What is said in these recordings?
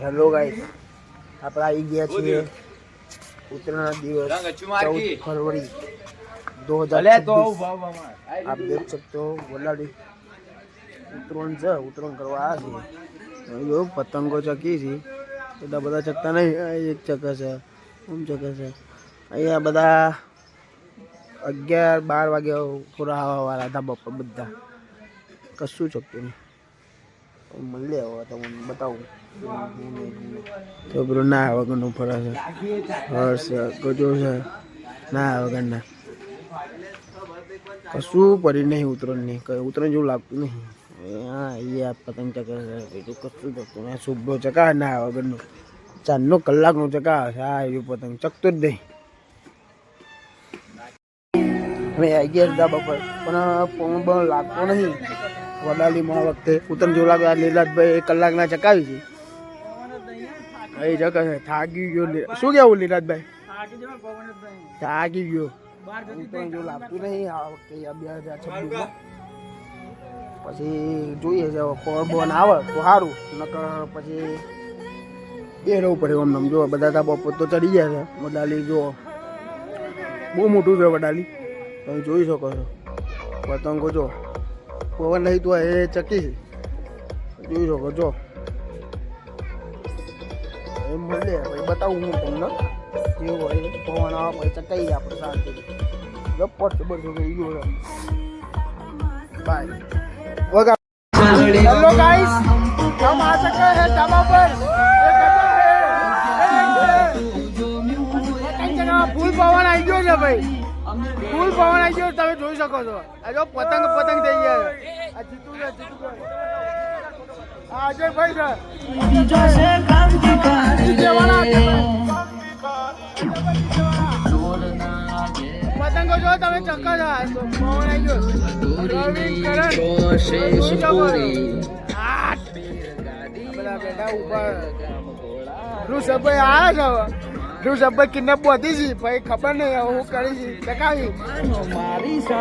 Hello guys, આપણે આવી ગયા છીએ ઉત્તરાયણના દિવસ 14 फरवरी 2026। आप देख सकते हो वलाडी ઉત્તરાયણ છે, ઉત્તરાયણ કરવા આવ્યા છે। જો પતંગો ચકી છે, એટલા બધા ચકતા નહીં, એક ચકે છે, ચકે છે। અહીંયા બધા 11-12 વાગે પૂરા આવવાવાળા હતા બપોર, બધા કશું ચકતું નહીં। મળે હવે તમને બતાવું તો પેલું ના વગરનું ફરે છે, હર્ષ ગજો છે, ના વગરના કશું પડી નહીં ઉત્તરાયણની, કઈ ઉત્તરાયણ જેવું લાગતું નહીં। હા એ આ પતંગ ચકે છે, બીજું કશું ચકતું નહીં। શુભ્રો ચકા ના વગરનું 4 કલાકનું ચકા છે, આ એવું પતંગ ચકતું જ નહીં। અમે આવી ગયા હતા બપોર, પણ પણ લાગતો નહીં વડાલીમાં આ વખતે ઉત્તરાયણ જેવું લાગે। લીલાજભાઈ 1 કલાકના ચકાવી છે, એ ચકે છે, થાકી ગયો। શું કેવું લીલાજભાઈ? થાકી ગયો, ઉત્તરાયણ જેવું લાગતું નહીં આ વખતે 2026। પછી જોઈએ છે પવન બવન આવે તો સારું, નકર પછી એ રહેવું પડે। આમ જો બધા તા બપોર તો ચડી ગયા છે। વડાલી જો બહુ મોટું છે વડાલી, તમે જોઈ શકો છો। પતંગો જો પવન નહીં તો એ ચકી છે, જોઈ શકો છો। એમ મળે પછી બતાવું હું તમને કેવું હોય। પવન આવે પછી ચકાઈએ આપણે શાંતિથી। જબ્બર જબર ગયો બાય वगा। हेलो गाइस, हम आ चुके हैं ढाबा पर। फूल पवन आई गयो છે ભાઈ, ફૂલ પવન આવી ગયો, તમે જોઈ શકો છો। આ જો પતંગ પતંગ થઈ ગયા છે। આ જીતુ છે, જીતુ છે, આ અજયભાઈ છે, પતંગો જો તમે ચક્કર છો, પવન આવી ગયો। બેઠા ઉપર ઋષભભાઈ આવ્યા છે। ઋષભભાઈ કિડનેપ વધી છે ભાઈ, ખબર નહીં હવે હું કરી છે, ચકાવી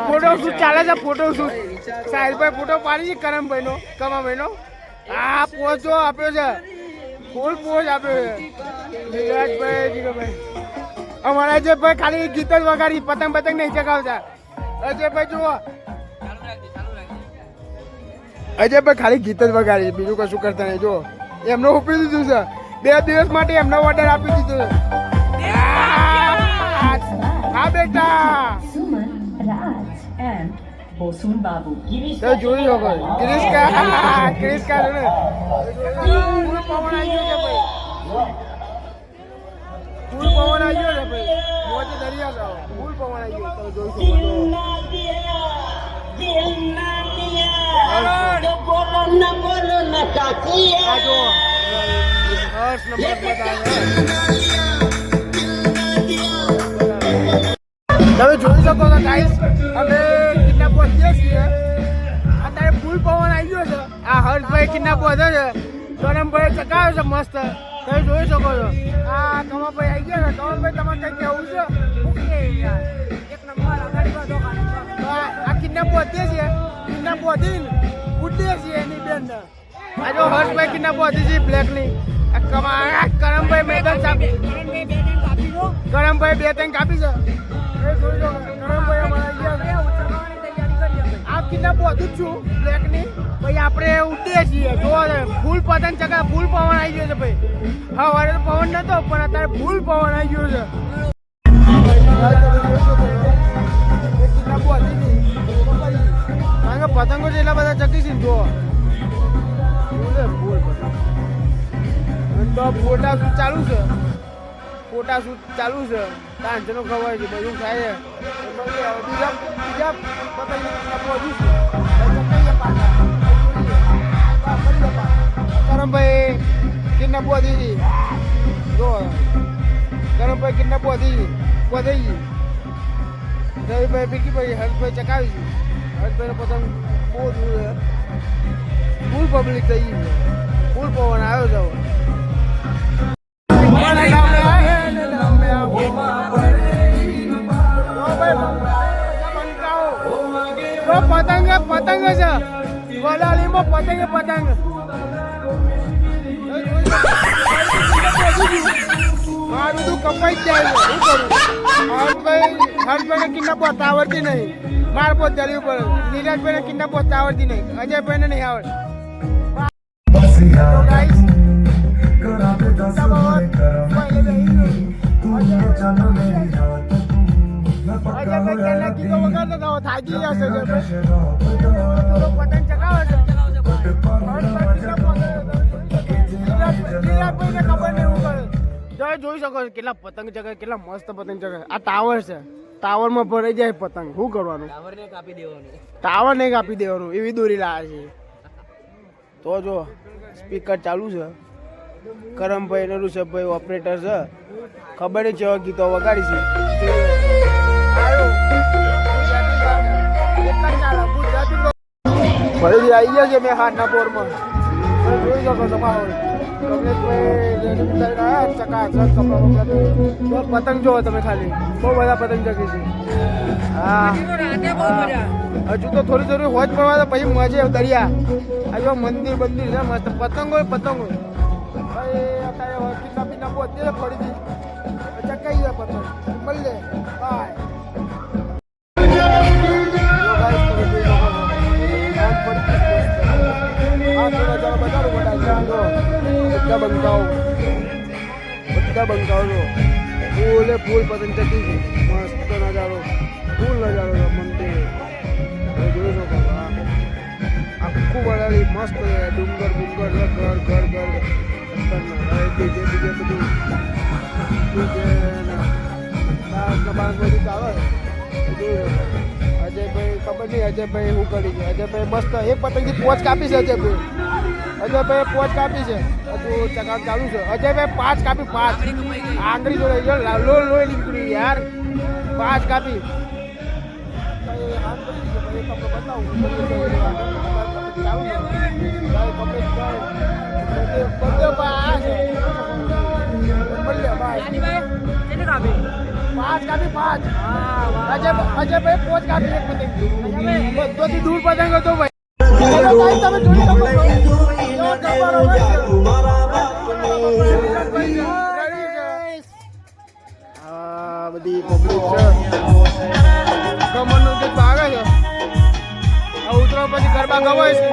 ફોટો શૂટ ચાલે છે। ફોટો શૂટ સાહિલભાઈ ફોટો પાડી છે કરમભાઈનો, કમાભાઈનો। આ પોઝ જો આપ્યો છે, ફૂલ પોઝ આપ્યો છે વિરાટભાઈ, જીગરભાઈ। અમારા અજયભાઈ ખાલી ગીત જ વગાડી, પતંગ પતંગ નહીં ચગાવતા। અજયભાઈ જુઓ, અજયભાઈ ખાલી ગીત જ વગાડી, બીજું કશું કરતા નહીં। જો એમને ઉપી દીધું છે, 2 દિવસ માટે એમનો ઓર્ડર આપી દીધો છે। હા બેટા તો જોઈ લો ભાઈ, ક્રિશ કા ને ફૂલ પવન આવી ગયો છે ભાઈ, ફૂલ પવન આવી ગયો છે ભાઈ। મોજ દરિયા જાઓ, ફૂલ પવન આવી ગયો, તમે જોઈ શકો છો। હર્ષ નંબર તમે જોઈ શકો છો ગાઈસ, અમે કિડનેપ પહોંચીએ છીએ। અત્યારે ફૂલ પવન આવી ગયો છે। આ હર્ષભાઈ કિડનેપ પહોંચે છે, કરમભાઈ ચકાવે છે મસ્ત, તમે જોઈ શકો છો। આ કમાભાઈ આવી ગયા છે। કમાભાઈ તમારે કંઈ કહેવું છે? એક નંબર આ કિડનેપ પહોંચીએ છીએ, કિડનેપ પહોંચીને ઉડીએ છીએ એની બેન। આ જો હર્ષભાઈ કિડનેપ પહોંચી છે બ્લેકની। કરમભાઈ મેદાન કાપી, કરમભાઈ 2-3 કાપી છે। કરમભાઈ અમારા આ કિડનેપ પહોંચું જ છું બ્લેકની, ભાઈ આપણે ઉડીએ છીએ। જો ફૂલ પતંગ ચકા, ફૂલ પવન આવી ગયો છે ભાઈ। હા વારે તો પવન નતો, પણ અત્યારે ફૂલ પવન આવી ગયો છે। કારણ કે પતંગો જેટલા બધા ચકી છે, જો તો ફોટા શૂટ ચાલુ છે, ફોટા શૂટ ચાલુ છે। ટાંચનો ખબર છે, બધું થાય છે। બીજા પતંગ પહોંચું છું, કરમભાઈ કિડનેપ પહોંચી છે। જો કરમભાઈ કિડનેપ પહોંચી ગઈ। રવિભાઈ ભીખીભાઈ હર્ષભાઈ ચકાવી છે। હર્ષભાઈનો પતંગ બહુ દૂર છે, ફૂલ પબ્લિક થઈ ગઈ છે, ફૂલ પવન આવ્યો છે। પતંગ પતંગ છે, વડાલીમાં પતંગ પતંગ। બધું કપાઈ જ જાય છે. શું કરું? હર્ષભાઈને કિન્ના પહોંચતા આવડતી નહીં. માર પોત જલ્દી પડે. નીરજભાઈને કિન્ના પહોંચતા આવડતી નહીં. અજયભાઈને નહીં આવડે. થાકી જશે પતંગ ચગાવે છે. જોઈ શકો છો કેટલા પતંગ ચગાવે, કેટલા મસ્ત પતંગ ચગાવે. આ ટાવર છે, ટાવરમાં ભરાઈ જાય પતંગ. શું કરવાનું? ટાવર ને કાપી દેવાનું એવી દોરી લાવે છે. તો જો સ્પીકર ચાલુ છે. કરમભાઈ ને ઋષભભાઈ ઓપરેટર છે. ખબર નહીં કેવા ગીતો વગાડી છે. ફરીથી આવી ગયા છે મેં હાથના પોરમાં. જોઈ શકો તમારો પતંગ જોવો તમે ખાલી. બહુ બધા પતંગ જગે છે. હા હજુ તો થોડી હોજ પડવા તો પછી મજે દરિયા. આ જો મંદિર બંદિર છે મસ્ત. પતંગો પતંગો અત્યારે કિન્ના પીના પહોંચે છે ફરીથી ચકાઈ જાય પતંગ. મળે બાય. બધા બંકાઓ ફૂલે ફૂલ પતંગ ચકી છે. મસ્ત નજારો, ફૂલ નજારો છે. મંદિર જોઈ શકો. આખું બનાવી મસ્ત ડુંગર બુંગર છે. ઘર ઘર ઘર બીજે બધું આવે. અજયભાઈ ખબર નહીં અજયભાઈ શું કરી છે. અજયભાઈ મસ્ત એક પતંગથી પોચ કાપી છે. અજયભાઈ પોચ કાપી છે. હજુ ચકાવ ચાલુ છે. અજયભાઈ 5 કાપી. 5 આંગળી જોડે લોહી નીકળી યાર. 5 કાપી. અજયભાઈ પોચ કાપી એક પતંગ. બધોથી દૂર પતંગ હતો ભાઈ. તમે જોઈ શકો બધી પબ્લિક છે. કમરનું ગીત ભાગે છે. ઉતરો પછી ગરબા ગવાય છે.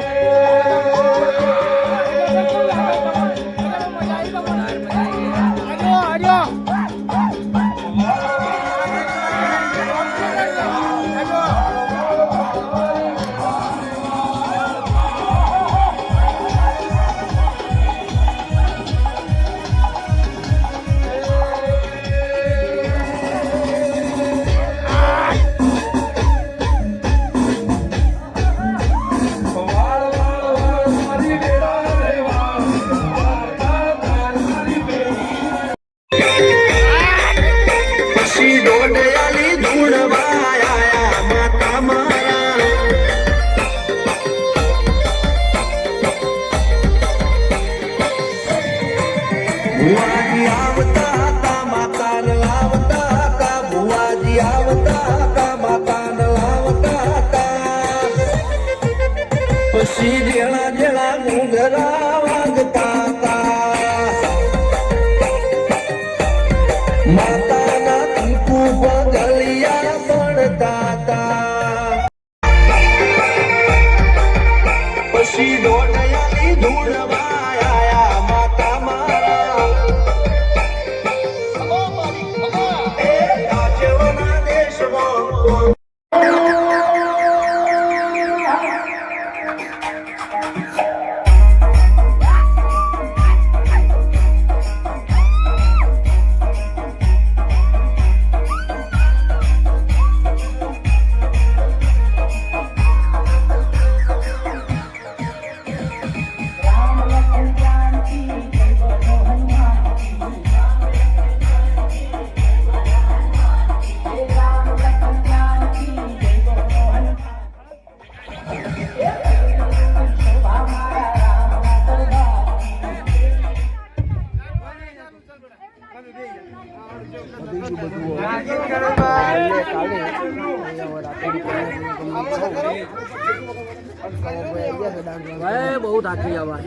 બહુ થાકી ગયા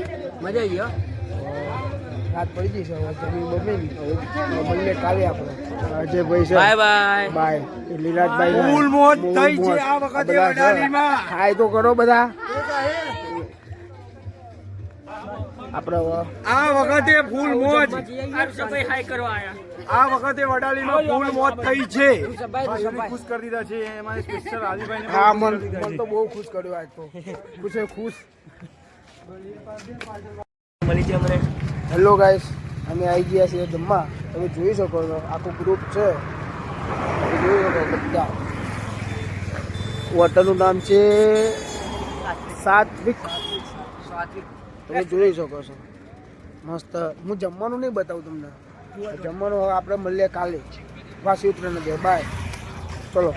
મજા આવી ગયો. રાત પડી જશે હવે જમી બમી મળીએ કાલે આપણે અજયભાઈ છે બાય બાય બાય લીલાજભાઈ ફૂલ મોજ થઈ છે આ વખતે બધા છે. વડાલીમાં. હાય તો કરો બધા આપણે આ વખતે ફૂલ મોજ ભાઈ હાય કરવા આયા આ વખતે વડાલીમાં ફૂલ મોજ થઈ છે ખુશ કરી દીધા છે એમાં સ્પેશિયલ આદિભાઈ હા મન તો બહુ ખુશ કર્યો આજ તો ખુશે ખુશ મળી છે અમને હેલો ગાઈસ અમે આવી ગયા છીએ જમવા તમે જોઈ શકો છો આખું ગ્રુપ છે તમે જોઈ શકો બધા હોટલનું નામ છે સાત્વિક તમે જોઈ શકો છો મસ્ત હું જમવાનું નહીં બતાવું તમને જમવાનું હવે આપણે મળીએ કાલે વાસી ઉતરે નથી બાય ચલો